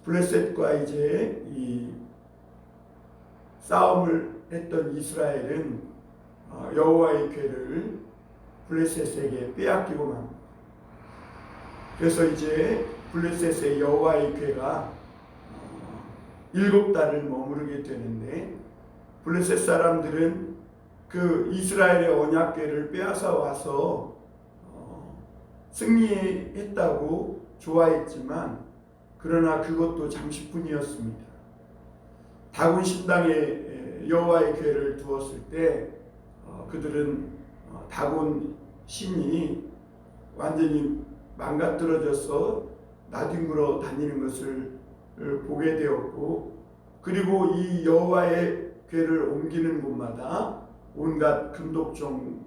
블레셋과 이제 이 싸움을 했던 이스라엘은 여호와의 궤를 블레셋에게 빼앗기고 맙니다. 그래서 이제 블레셋의 여호와의 궤가 7달을 머무르게 되는데, 블레셋 사람들은 그 이스라엘의 언약궤를 빼앗아 와서 승리했다고 좋아했지만, 그러나 그것도 잠시뿐이었습니다. 다곤 신당에 여호와의 궤를 두었을 때 그들은 다곤 신이 완전히 망가뜨려져서 나뒹굴어 다니는 것을 보게 되었고, 그리고 이 여호와의 궤를 옮기는 곳마다 온갖 금독종,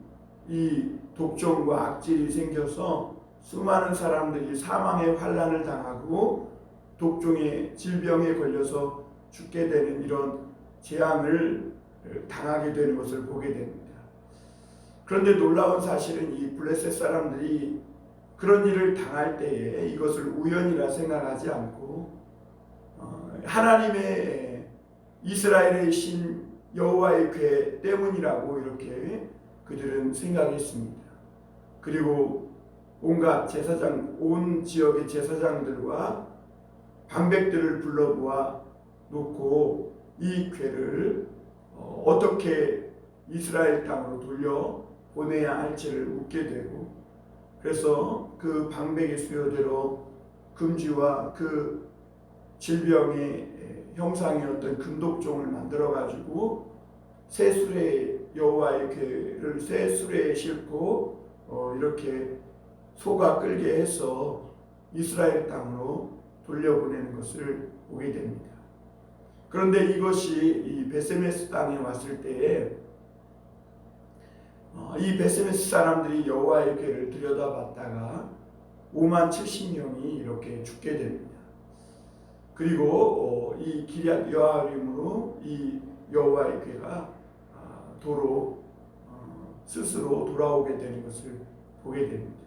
이 독종과 악질이 생겨서 수많은 사람들이 사망의 환난을 당하고 독종의 질병에 걸려서 죽게 되는 이런 재앙을 당하게 되는 것을 보게 됩니다. 그런데 놀라운 사실은 이 블레셋 사람들이 그런 일을 당할 때에 이것을 우연이라 생각하지 않고 하나님의 이스라엘의 신 여호와의 궤 때문이라고 이렇게 그들은 생각했습니다. 그리고 온갖 제사장, 온 지역의 제사장들과 방백들을 불러모아 놓고 이 궤를 어떻게 이스라엘 땅으로 돌려 보내야 할지를 묻게 되고, 그래서 그 방백의 수요대로 금쥐와 그 질병의 형상이었던 금독종을 만들어 가지고 새 수레, 여호와의 궤를 새 수레에 싣고 이렇게 소가 끌게 해서 이스라엘 땅으로 돌려보내는 것을 보게 됩니다. 그런데 이것이 이 베세메스 땅에 왔을 때에 이 베세메스 사람들이 여호와의 궤를 들여다봤다가 57,000명이 이렇게 죽게 됩니다. 그리고 이 기럇 여아림으로 이 여호와의 궤가 도로 스스로 돌아오게 되는 것을 보게 됩니다.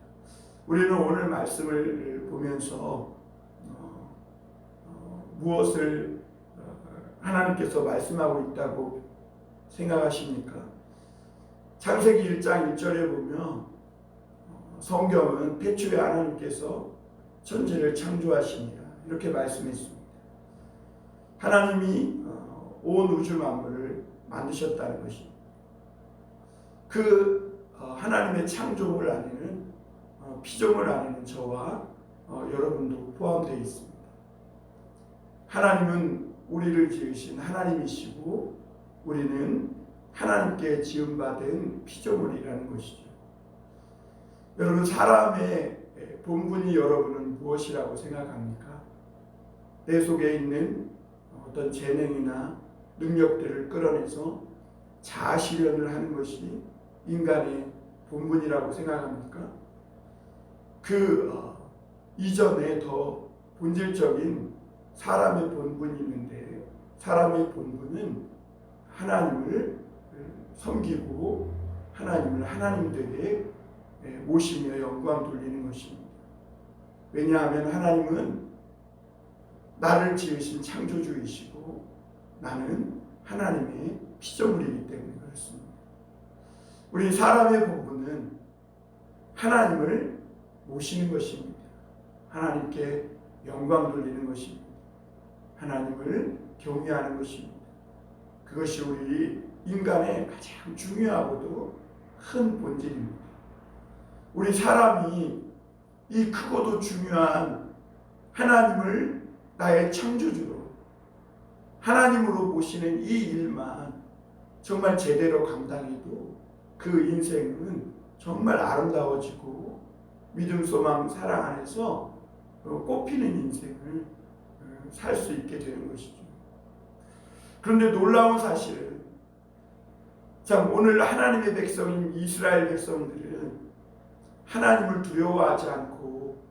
우리는 오늘 말씀을 보면서 무엇을 하나님께서 말씀하고 있다고 생각하십니까? 창세기 1장 1절에 보면 성경은 태초에 하나님께서 천지를 창조하시니라 이렇게 말씀했습니다. 하나님이 온 우주 만물을 만드셨다는 것입니다. 그 하나님의 창조물 안에는 피조물 안에는 저와 여러분도 포함되어 있습니다. 하나님은 우리를 지으신 하나님이시고 우리는 하나님께 지음받은 피조물이라는 것이죠. 여러분, 사람의 본분이 여러분은 무엇이라고 생각합니까? 내 속에 있는 어떤 재능이나 능력들을 끌어내서 자아실현을 하는 것이 인간의 본분이라고 생각합니까? 그 이전에 더 본질적인 사람의 본분이 있는데, 사람의 본분은 하나님을 섬기고 하나님을 하나님되게 모시며 영광 돌리는 것입니다. 왜냐하면 하나님은 나를 지으신 창조주이시고 나는 하나님의 피조물이기 때문에 그렇습니다. 우리 사람의 본분은 하나님을 모시는 것입니다. 하나님께 영광 돌리는 것입니다. 하나님을 경외하는 것입니다. 그것이 우리 인간의 가장 중요하고도 큰 본질입니다. 우리 사람이 이 크고도 중요한 하나님을 나의 창조주로 하나님으로 모시는 이 일만 정말 제대로 감당해도 그 인생은 정말 아름다워지고 믿음, 소망, 사랑 안에서 꽃피는 인생을 살 수 있게 되는 것이죠. 그런데 놀라운 사실은 참 오늘 하나님의 백성인 이스라엘 백성들은 하나님을 두려워하지 않고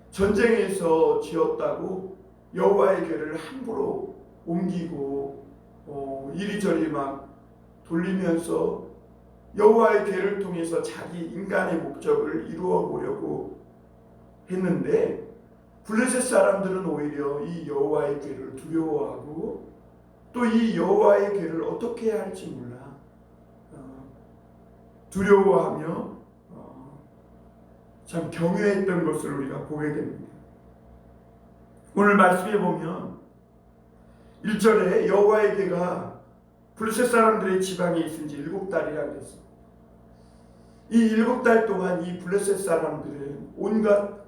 전쟁에서 지었다고 여호와의 궤를 함부로 옮기고 이리저리 막 돌리면서 여호와의 궤를 통해서 자기 인간의 목적을 이루어 보려고 했는데, 블레셋 사람들은 오히려 이 여호와의 궤를 두려워하고 또 이 여호와의 궤를 어떻게 해야 할지 몰라 두려워하며 참 경외했던 것을 우리가 보게 됩니다. 오늘 말씀에 보면 1절에 여호와의 궤가 블레셋 사람들의 지방에 있은 지 7달이라 그랬습니다. 이 7달 동안 이 블레셋 사람들은 온갖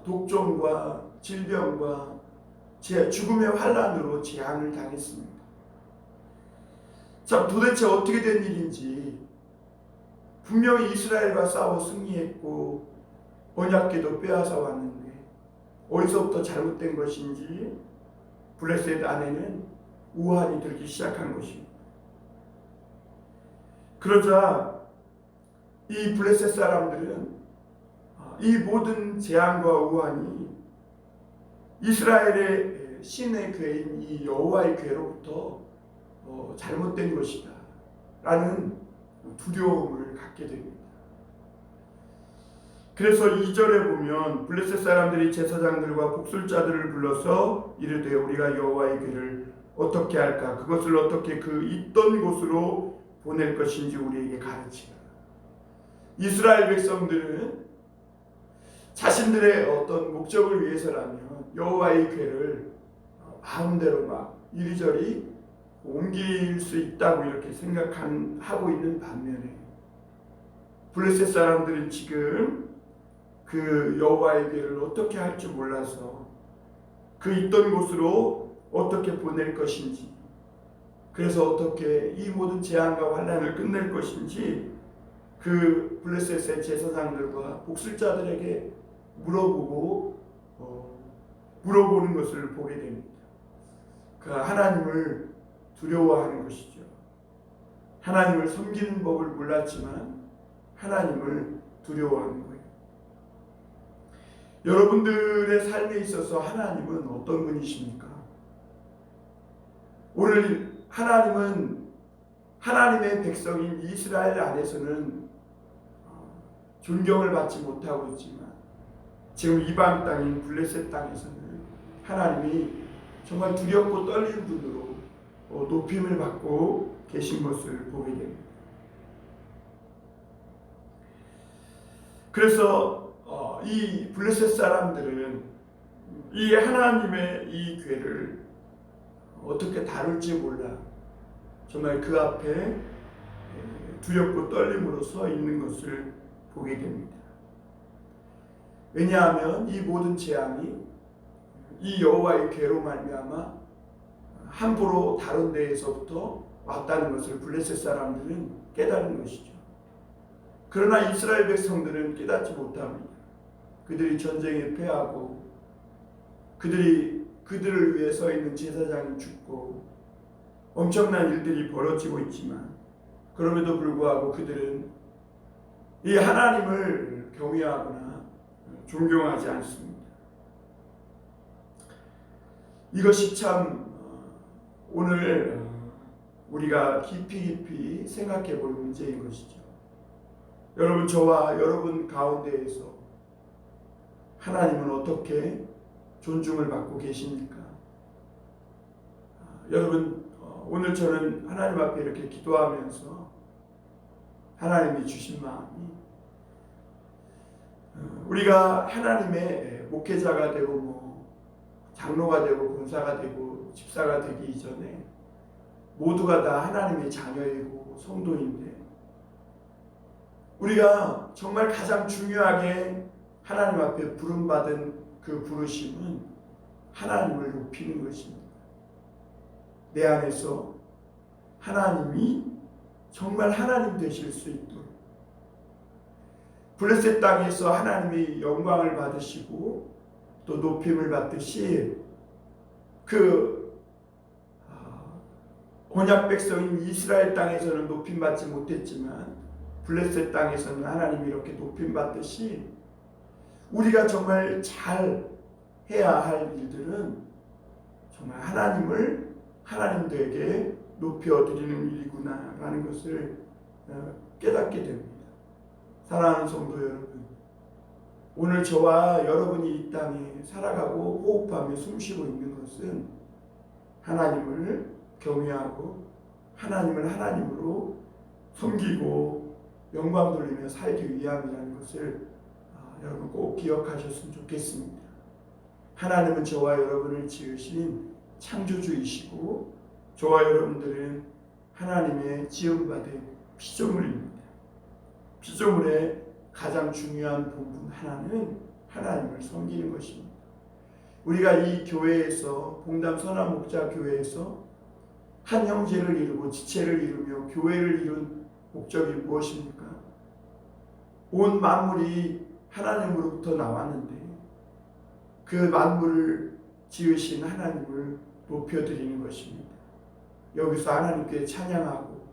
독종과 질병과 죽음의 환란으로 재앙을 당했습니다. 참 도대체 어떻게 된 일인지 분명히 이스라엘과 싸워 승리했고 언약궤도 빼앗아 왔는데 어디서부터 잘못된 것인지 블레셋 안에는 우환이 들기 시작한 것입니다. 그러자 이 블레셋 사람들은 이 모든 재앙과 우환이 이스라엘의 신의 궤인 이 여호와의 궤로부터 잘못된 것이다 라는 두려움을 갖게 됩니다. 그래서 2절에 보면 블레셋 사람들이 제사장들과 복술자들을 불러서 이르되 우리가 여호와의 궤를 어떻게 할까? 그것을 어떻게 그 있던 곳으로 보낼 것인지 우리에게 가르치라. 이스라엘 백성들은 자신들의 어떤 목적을 위해서라면 여호와의 궤를 마음대로 막 이리저리 옮길 수 있다고 이렇게 생각하고 있는 반면에 블레셋 사람들은 지금 그 여호와의 궤를 어떻게 할 줄 몰라서 그 있던 곳으로 어떻게 보낼 것인지, 그래서 어떻게 이 모든 재앙과 환난을 끝낼 것인지 그 블레셋의 제사장들과 복술자들에게 물어보는 것을 보게 됩니다. 그 하나님을 두려워하는 것이죠. 하나님을 섬기는 법을 몰랐지만 하나님을 두려워하는 거예요. 여러분들의 삶에 있어서 하나님은 어떤 분이십니까? 오늘 하나님은 하나님의 백성인 이스라엘 안에서는 존경을 받지 못하고 있지만 지금 이방 땅인 블레셋 땅에서는 하나님이 정말 두렵고 떨리는 분으로 높임을 받고 계신 것을 보게 됩니다. 그래서 이 블레셋 사람들은 이 하나님의 이 궤를 어떻게 다룰지 몰라 정말 그 앞에 두렵고 떨림으로 서 있는 것을 보게 됩니다. 왜냐하면 이 모든 재앙이 이 여호와의 궤로 말미암아 함부로 다른 데에서부터 왔다는 것을 블레셋 사람들은 깨달은 것이죠. 그러나 이스라엘 백성들은 깨닫지 못합니다. 그들이 전쟁에 패하고 그들을 위해 서 있는 제사장이 죽고 엄청난 일들이 벌어지고 있지만 그럼에도 불구하고 그들은 이 하나님을 경외하거나 존경하지 않습니다. 이것이 참 오늘 우리가 깊이 생각해 볼 문제인 것이죠. 여러분, 저와 여러분 가운데에서 하나님은 어떻게 존중을 받고 계십니까? 여러분, 오늘 저는 하나님 앞에 이렇게 기도하면서 하나님이 주신 마음이 우리가 하나님의 목회자가 되고 장로가 되고 권사가 되고 집사가 되기 이전에 모두가 다 하나님의 자녀이고 성도인데 우리가 정말 가장 중요하게 하나님 앞에 부름받은 그 부르심은 하나님을 높이는 것입니다. 내 안에서 하나님이 정말 하나님 되실 수 있도록 블레셋 땅에서 하나님이 영광을 받으시고 또 높임을 받듯이 그 언약 백성인 이스라엘 땅에서는 높임 받지 못했지만 블레셋 땅에서는 하나님이 이렇게 높임 받듯이 우리가 정말 잘 해야 할 일들은 정말 하나님을 하나님들에게 높여드리는 일이구나라는 것을 깨닫게 됩니다. 사랑하는 성도 여러분, 오늘 저와 여러분이 이 땅에 살아가고 호흡하며 숨쉬고 있는 것은 하나님을 경외하고 하나님을 하나님으로 섬기고 영광 돌리며 살기 위함이라는 것을 여러분 꼭 기억하셨으면 좋겠습니다. 하나님은 저와 여러분을 지으신 창조주이시고 저와 여러분들은 하나님의 지음받은 피조물입니다. 피조물의 가장 중요한 부분 하나는 하나님을 섬기는 것입니다. 우리가 이 교회에서 봉담 선한 목자 교회에서 한 형제를 이루고 지체를 이루며 교회를 이룬 목적이 무엇입니까? 온 만물이 하나님으로부터 나왔는데 그 만물을 지으신 하나님을 높여드리는 것입니다. 여기서 하나님께 찬양하고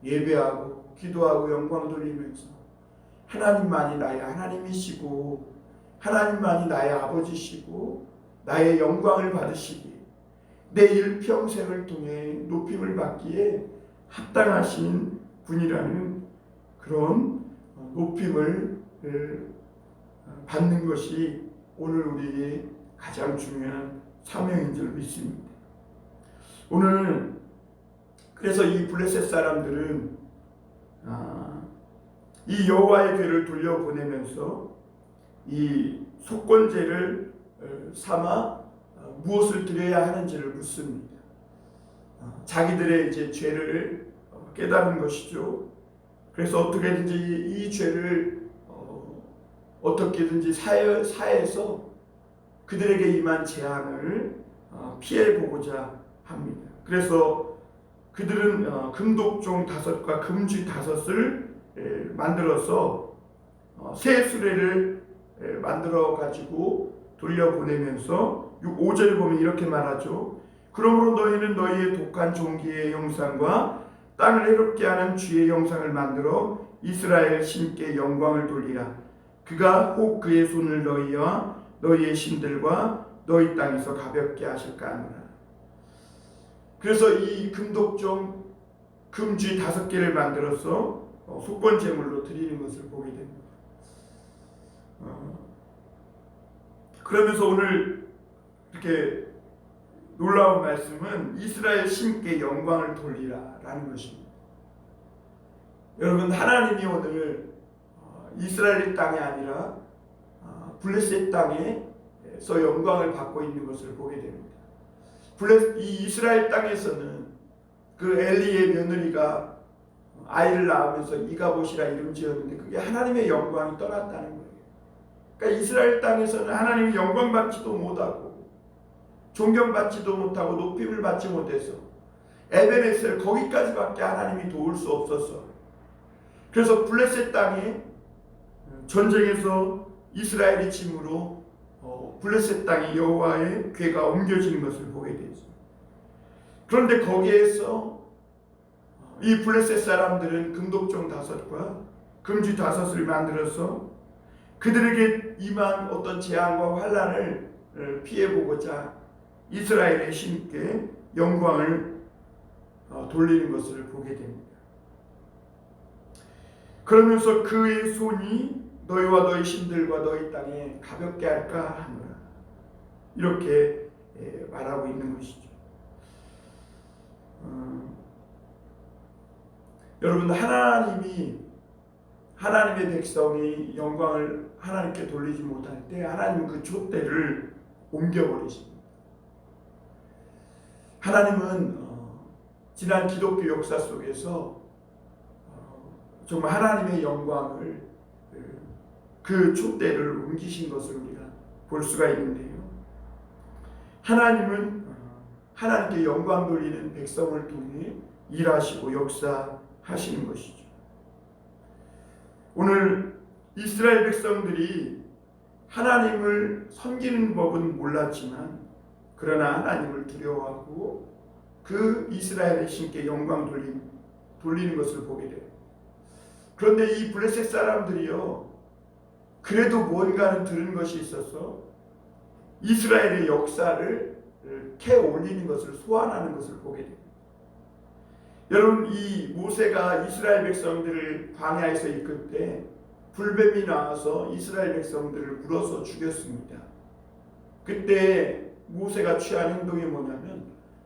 예배하고 기도하고 영광 돌리면서 하나님만이 나의 하나님이시고 하나님만이 나의 아버지시고 나의 영광을 받으시기에 내 일평생을 통해 높임을 받기에 합당하신 분이라는 그런 높임을 받는 것이 오늘 우리의 가장 중요한 사명인 줄 믿습니다. 오늘 그래서 이 블레셋 사람들은 이 여호와의 궤를 돌려보내면서 이 속건제를 삼아 무엇을 드려야 하는지를 묻습니다. 자기들의 이제 죄를 깨달은 것이죠. 그래서 어떻게든지 이 죄를 어떻게든지 사해서 그들에게 임한 재앙을 피해보고자 합니다. 그래서 그들은 금독종 5과 금쥐 5을 만들어서 새 수레를 만들어 가지고 돌려보내면서 5절에 보면 이렇게 말하죠. 그러므로 너희는 너희의 독한 종기의 형상과 땅을 해롭게 하는 쥐의 형상을 만들어 이스라엘 신께 영광을 돌리라. 그가 혹 그의 손을 너희와 너희의 신들과 너희 땅에서 가볍게 하실까 하노라. 그래서 이 금독종 금쥐 5개를 만들어서 속건제물로 드리는 것을 보게 됩니다. 그러면서 오늘 이렇게 놀라운 말씀은 이스라엘 신께 영광을 돌리라라는 것입니다. 여러분, 하나님이 오늘 이스라엘 땅이 아니라 블레셋 땅에서 영광을 받고 있는 것을 보게 됩니다. 이 이스라엘 땅에서는 그 엘리의 며느리가 아이를 낳으면서 이가봇이라 이름 지었는데 그게 하나님의 영광이 떠났다는 거예요. 그러니까 이스라엘 땅에서는 하나님의 영광 받지도 못하고 존경받지도 못하고 높임을 받지 못해서 에베네셀 거기까지밖에 하나님이 도울 수 없었어. 그래서 블레셋 땅에 전쟁에서 이스라엘이 짐으로 블레셋 땅에 여호와의 궤가 옮겨지는 것을 보게 되죠. 그런데 거기에서 이 블레셋 사람들은 금독종 5과 금쥐 5을 만들어서 그들에게 임한 어떤 재앙과 환난을 피해보고자 이스라엘의 신께 영광을 돌리는 것을 보게 됩니다. 그러면서 그의 손이 너희와 너희 신들과 너희 땅에 가볍게 할까 하노라. 이렇게 말하고 있는 것이죠. 여러분, 하나님의 백성이 영광을 하나님께 돌리지 못할 때 하나님은 그 촛대를 옮겨버리십니다. 하나님은 지난 기독교 역사 속에서 정말 하나님의 영광을 그 촛대를 옮기신 것을 우리가 볼 수가 있는데요. 하나님은 하나님께 영광 돌리는 백성을 통해 일하시고 역사하시는 것이죠. 오늘 이스라엘 백성들이 하나님을 섬기는 법은 몰랐지만 그러나 하나님을 두려워하고 그 이스라엘의 신께 영광 돌리는 것을 보게 돼요. 그런데 이 블레셋 사람들이요, 그래도 뭔가는 들은 것이 있어서 이스라엘의 역사를 캐 올리는 것을 소환하는 것을 보게 됩니다. 여러분, 이 모세가 이스라엘 백성들을 광야에서 이끌 때 불뱀이 나와서 이스라엘 백성들을 물어서 죽였습니다. 그때 모세가 취한 행동이 뭐냐면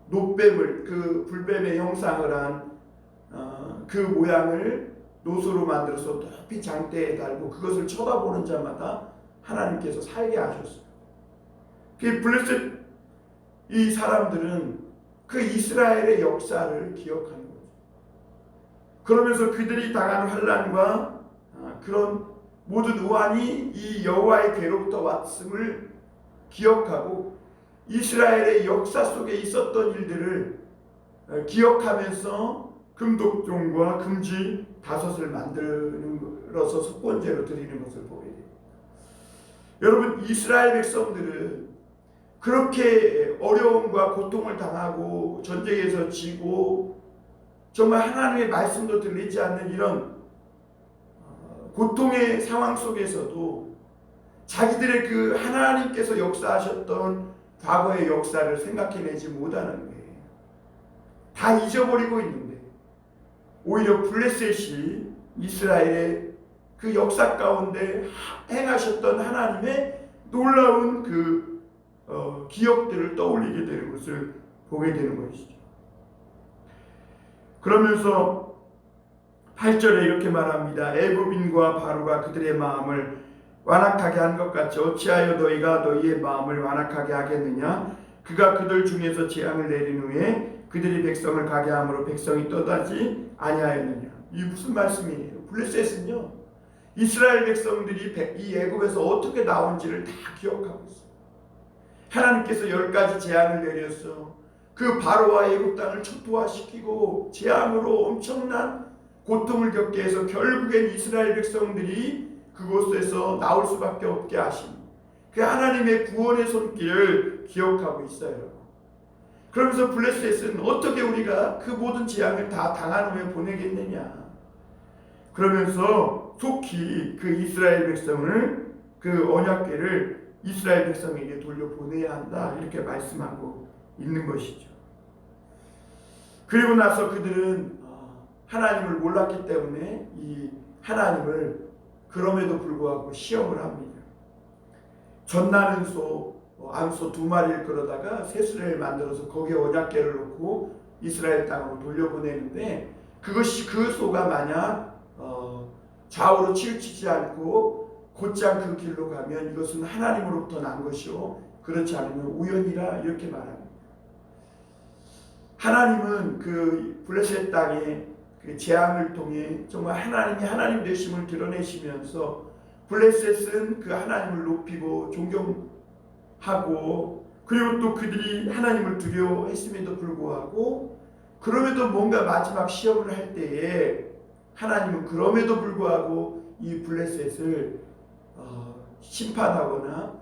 노뱀을, 그 불뱀의 형상을 한 그 모양을 노소로 만들어서 높이 장대에 달고 그것을 쳐다보는 자마다 하나님께서 살게 하셨어요. 그 블레셋 이 사람들은 그 이스라엘의 역사를 기억하는 거죠. 그러면서 그들이 당한 환난과 그런 모든 우환이 이 여호와의 괴로부터 왔음을 기억하고 이스라엘의 역사 속에 있었던 일들을 기억하면서 금독종과 금지 5을 만들어서 속건제로 드리는 것을 보게 됩니다. 여러분, 이스라엘 백성들은 그렇게 어려움과 고통을 당하고 전쟁에서 지고 정말 하나님의 말씀도 들리지 않는 이런 고통의 상황 속에서도 자기들의 그 하나님께서 역사하셨던 과거의 역사를 생각해내지 못하는 거예요. 다 잊어버리고 있는데 오히려 블레셋이 이스라엘의 그 역사 가운데 행하셨던 하나님의 놀라운 그 기억들을 떠올리게 되는 것을 보게 되는 것이죠. 그러면서 8절에 이렇게 말합니다. 애굽인과 바로가 그들의 마음을 완악하게 한 것 같이 어찌하여 너희가 너희의 마음을 완악하게 하겠느냐. 그가 그들 중에서 재앙을 내린 후에 그들이 백성을 가게 함으로 백성이 떠나지 아니하였느냐. 이게 무슨 말씀이에요? 블레셋은요, 이스라엘 백성들이 이 애굽에서 어떻게 나온지를 다 기억하고 있어요. 하나님께서 10가지 재앙을 내려서 그 바로와 애굽 땅을 초토화시키고 재앙으로 엄청난 고통을 겪게 해서 결국엔 이스라엘 백성들이 그곳에서 나올 수밖에 없게 하신 그 하나님의 구원의 손길을 기억하고 있어요. 그러면서 블레셋은 어떻게 우리가 그 모든 재앙을 다 당한 후에 보내겠느냐. 그러면서 속히 그 이스라엘 백성을, 그 언약궤를 이스라엘 백성에게 돌려보내야 한다, 이렇게 말씀하고 있는 것이죠. 그리고 나서 그들은 하나님을 몰랐기 때문에 이 하나님을 그럼에도 불구하고 시험을 합니다. 젖나는 소, 암소 2마리를 끌어다가 새수레를 만들어서 거기에 언약궤를 놓고 이스라엘 땅으로 돌려보내는데, 그것이 그 소가 만약 좌우로 치우치지 않고 곧장 그 길로 가면 이것은 하나님으로부터 난 것이요, 그렇지 않으면 우연이라, 이렇게 말합니다. 하나님은 그 블레셋 땅에 그 재앙을 통해 정말 하나님이 하나님 되심을 드러내시면서 블레셋은 그 하나님을 높이고 존경하고, 그리고 또 그들이 하나님을 두려워했음에도 불구하고, 그럼에도 뭔가 마지막 시험을 할 때에 하나님은 그럼에도 불구하고 이 블레셋을 심판하거나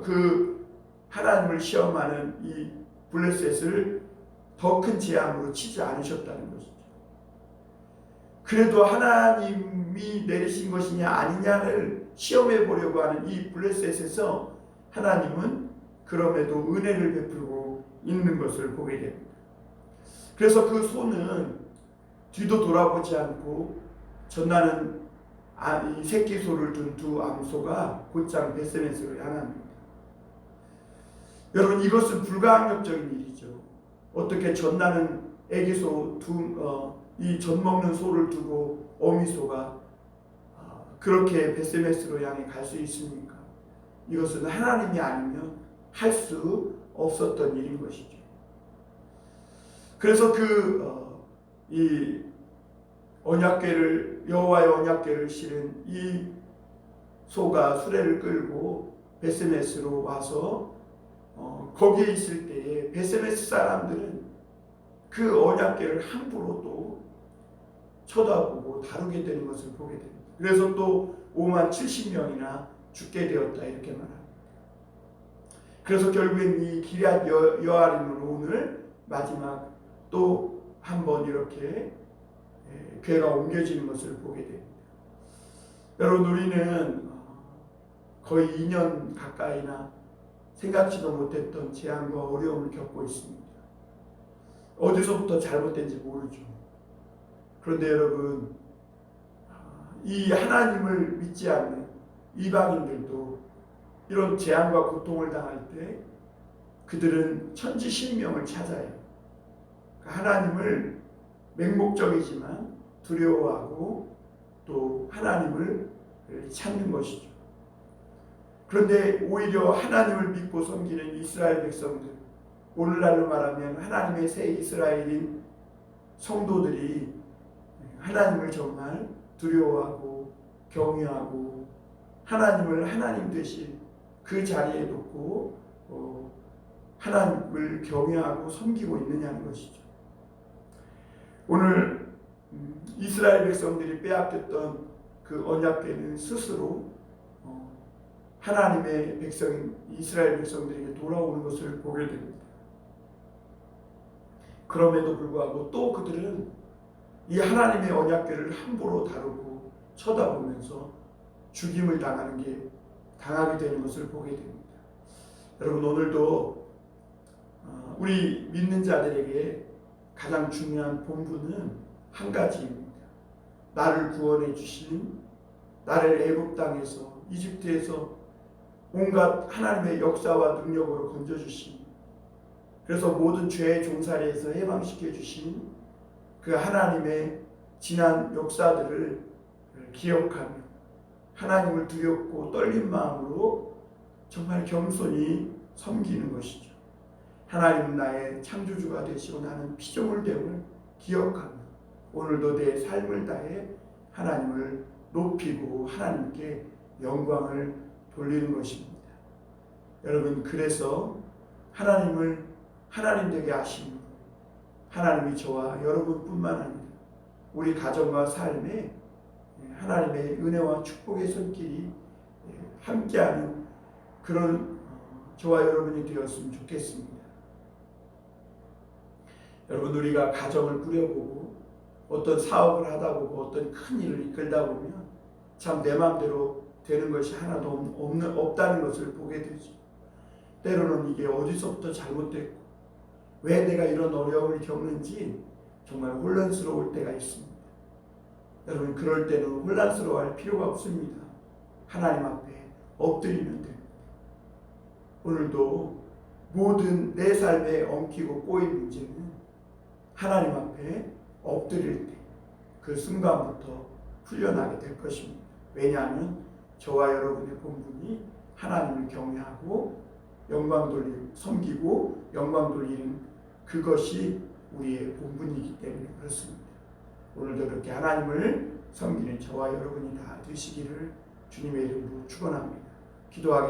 그 하나님을 시험하는 이 블레셋을 더 큰 재앙으로 치지 않으셨다는 것이죠. 그래도 하나님이 내리신 것이냐 아니냐를 시험해 보려고 하는 이 블레셋에서 하나님은 그럼에도 은혜를 베풀고 있는 것을 보게 됩니다. 그래서 그 소는 뒤도 돌아보지 않고 전나는 이 새끼 소를 둔 2 암소가 곧장 벳세메스로 향합니다. 여러분, 이것은 불가항력적인 일이죠. 어떻게 전나는 애기소 이 젖 먹는 소를 두고 어미소가 그렇게 벳세메스로 향해 갈 수 있습니까? 이것은 하나님이 아니면 할 수 없었던 일인 것이죠. 그래서 이 언약궤를, 여호와의 언약궤를 실은 이 소가 수레를 끌고 벳세메스로 와서 거기에 있을 때에 벳세메스 사람들은 그 언약궤를 함부로 또 쳐다보고 다루게 되는 것을 보게 됩니다. 그래서 또 50,070명이나 죽게 되었다, 이렇게 말합니다. 그래서 결국엔 이 기럇 여아림으로 오늘 마지막 또 한 번 이렇게 궤가 옮겨지는 것을 보게 됩니다. 여러분, 우리는 거의 2년 가까이나 생각지도 못했던 재앙과 어려움을 겪고 있습니다. 어디서부터 잘못된지 모르죠. 그런데 여러분, 이 하나님을 믿지 않는 이방인들도 이런 재앙과 고통을 당할 때 그들은 천지신명을 찾아요. 하나님을 맹목적이지만 두려워하고 또 하나님을 찾는 것이죠. 그런데 오히려 하나님을 믿고 섬기는 이스라엘 백성들, 오늘날로 말하면 하나님의 새 이스라엘인 성도들이 하나님을 정말 두려워하고 경외하고 하나님을 하나님 되신 그 자리에 놓고 하나님을 경외하고 섬기고 있느냐는 것이죠. 오늘 이스라엘 백성들이 빼앗겼던 그 언약궤는 스스로 하나님의 백성인 이스라엘 백성들에게 돌아오는 것을 보게 됩니다. 그럼에도 불구하고 또 그들은 이 하나님의 언약궤를 함부로 다루고 쳐다보면서 죽임을 당하게 되는 것을 보게 됩니다. 여러분, 오늘도 우리 믿는 자들에게 가장 중요한 본분은 한 가지입니다. 나를 구원해 주신, 나를 애굽 땅에서 이집트에서 온갖 하나님의 역사와 능력으로 건져 주신, 그래서 모든 죄의 종살이에서 해방시켜 주신 그 하나님의 지난 역사들을 기억하며 하나님을 두렵고 떨린 마음으로 정말 겸손히 섬기는 것이죠. 하나님은 나의 창조주가 되시고 나는 피조물됨을 기억하며 오늘도 내 삶을 다해 하나님을 높이고 하나님께 영광을 돌리는 것입니다. 여러분, 그래서 하나님을 하나님 되게 하시는 것, 하나님이 저와 여러분뿐만 아니라 우리 가정과 삶에 하나님의 은혜와 축복의 손길이 함께하는 그런 저와 여러분이 되었으면 좋겠습니다. 여러분, 우리가 가정을 꾸려보고 어떤 사업을 하다 보고 어떤 큰 일을 이끌다 보면 참 내 마음대로 되는 것이 하나도 없다는 것을 보게 되죠. 때로는 이게 어디서부터 잘못됐고 왜 내가 이런 어려움을 겪는지 정말 혼란스러울 때가 있습니다. 여러분, 그럴 때는 혼란스러워할 필요가 없습니다. 하나님 앞에 엎드리면 됩니다. 오늘도 모든 내 삶에 엉키고 꼬인 문제는 하나님 앞에 엎드릴 때 그 순간부터 풀려나게 될 것입니다. 왜냐하면 저와 여러분의 본분이 하나님을 경외하고 섬기고 영광 돌리는 그것이 우리의 본분이기 때문에 그렇습니다. 오늘도 그렇게 하나님을 섬기는 저와 여러분이 다 되시기를 주님의 이름으로 축원합니다. 기도하겠습니다.